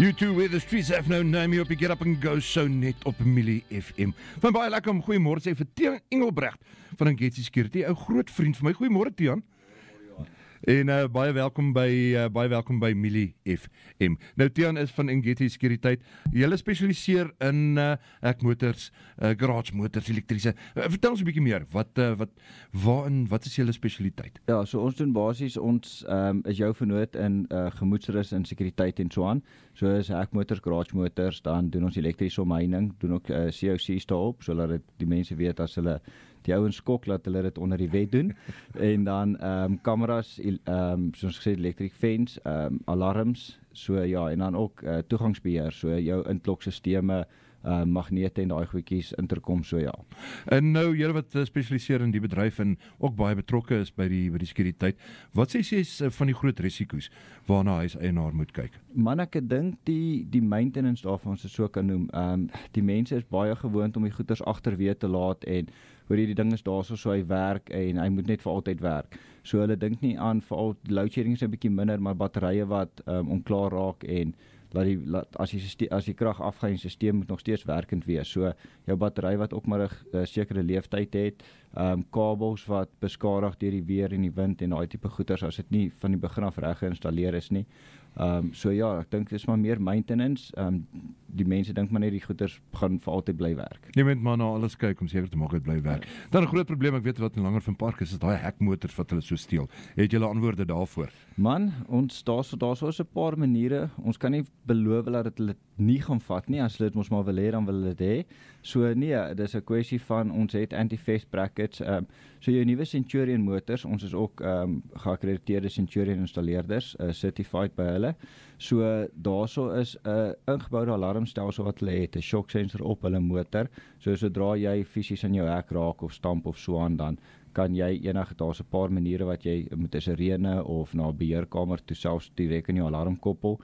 You two where the streets have no name, you op die Get Up and Go show net op Millie FM. Van baie lekker om goeiemôre sê vir Tiaan Engelbrecht van Ingeti Security, 'n groot vriend van my. Goeiemôre Tiaan. En baie welkom by Millie FM. Nou Tiaan is van Ingeti Security. Julle spesialiseer in hekmotors, garage motors, elektriese. Vertel ons 'n bietjie meer. Wat is julle spesialiteit? Ja, so ons doen basies is jou vernoot in gemoedsrus en sekuriteit en so aan. So is hekmotors, garage motors, dan doen ons elektriese omheining, doen ook COC's daarop, sodat die mense weet as hulle die ouens skok, laat hulle dit onder die wet doen. En dan kameras, soos gesê, electric fence, alarms, so ja, en dan ook toegangsbeheer, so jou inklokstelsels, magnete en daai goedjies, interkom, so ja. En nou, julle wat spesialiseer in die bedryf en ook baie betrokke is by die sekuriteit, wat sê jy is van die groot risiko's waarna huiseienaar moet kyk? Man, ek dink die maintenance daarvan, as jy so kan noem, die mense is baie gewoond om die goeders agterweë te laat en hoor jy, die ding is daar so hy werk en hy moet net vir altyd werk. So hulle dink nie aan, veral load shedding is 'n bietjie minder, maar batterye wat onklaar raak en as die krag afgaan, die stelsel moet nog steeds werkend wees. So jou battery wat ook maar 'n sekere leeftyd het, kabels wat beskadig deur die weer en die wind en daai tipe goeders as dit nie van die begin af reg geïnstalleer is nie. So ja, ek dink dit is maar meer maintenance. Die mense dink maar net die goeders gaan vir altyd bly werk. Jy moet maar na alles kyk om seker te maak dit bly werk. Dan 'n groot probleem, ek weet wat in Langer van Park is daai hekmotors wat hulle so steel. Het julle antwoorde daarvoor? Man, ons daarso is 'n paar maniere. Ons kan nie beloof dat hulle nie gaan vat nie. As hulle dit mos maar wil hê, dan wil hulle dit hê. So nee, dis 'n kwessie van ons het anti-theft brackets. So jou nuwe Centurion motors, ons is ook geakkrediteerde Centurion installeerders, certified by hulle. So daarso is 'n ingeboude alarmstelsel wat hulle het, 'n shock sensor op hulle motor. So sodra jy fisies aan jou hek raak of stamp of so aan, dan kan jy daar's 'n paar maniere wat jy met 'n sirene of na 'n beheerkamer toe selfs direk in jou alarm koppel.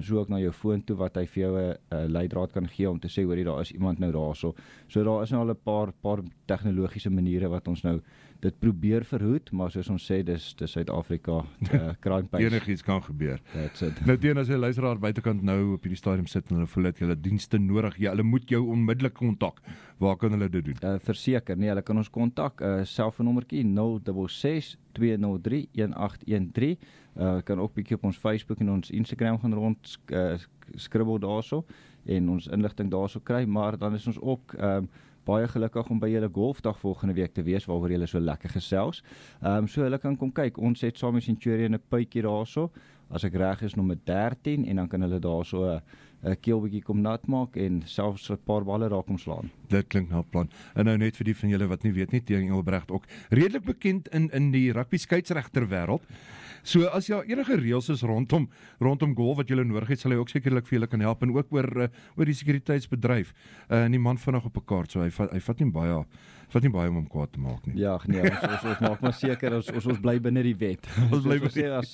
So ook na jou foon toe wat hy vir jou 'n leidraad kan gee om te sê hoor daar is iemand nou daarso. So daar is nou al 'n paar tegnologiese maniere wat ons nou dit probeer verhoed, maar soos ons sê, dis Suid-Afrika, crime pace. Enigiets kan gebeur. That's it. Nou teen as jy luisteraar buitekant nou op hierdie stadium sit en hulle voel dat hulle dienste nodig, hulle moet jou onmiddellik kontak. Waar kan hulle dit doen? Verseker, nee, hulle kan ons kontak, selfoonnommertjie 066 203 1813. Kan ook bietjie op ons Facebook en ons Instagram gaan rond skribbel daarso en ons inligting daarso kry, maar dan is ons ook baie gelukkig om by julle golfdag volgende week te wees, waaroor julle so lekker gesels. So hulle kan kom kyk, ons het saam met Centurion 'n puitjie daarso, as ek reg is nommer 13, en dan kan hulle daarso 'n keelbietjie kom nat maak en selfs 'n paar balle daar kom slaan. Dit klink na 'n plan. En nou net vir die van julle wat nie weet nie, Tiaan Engelbrecht ook redelik bekend in die rugby skeieregter wêreld. So as jy enige reëls is rondom golf wat julle nodig het, sal hy ook sekerlik vir julle kan help en ook oor die sekuriteitsbedryf. En die man vinnig op 'n kaart, so hy vat nie baie om hom kwaad te maak nie. Ja, nee, ons maak maar seker ons bly binne die wet. Ons bly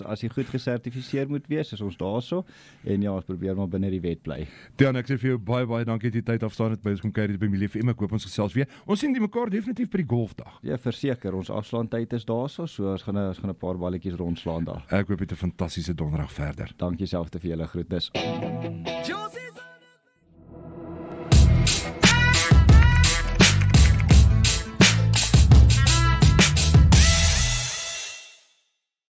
as jy goed gesertifiseer moet wees, is ons daarso en ja, ons probeer maar binne die wet bly. Tiaan, ek sê vir jou baie dankie dat jy tyd afstaan het by ons kom kuier by Millie FM. Ek hoop ons gesels weer. Ons sien die mekaar definitief by die golfdag. Ja, verseker, ons afslaantyd is daarso, so ons gaan 'n paar balletjies rondslaan daar. Ek hoop jy het 'n fantastiese donderdag verder. Dankie selfs te vir julle groetnis.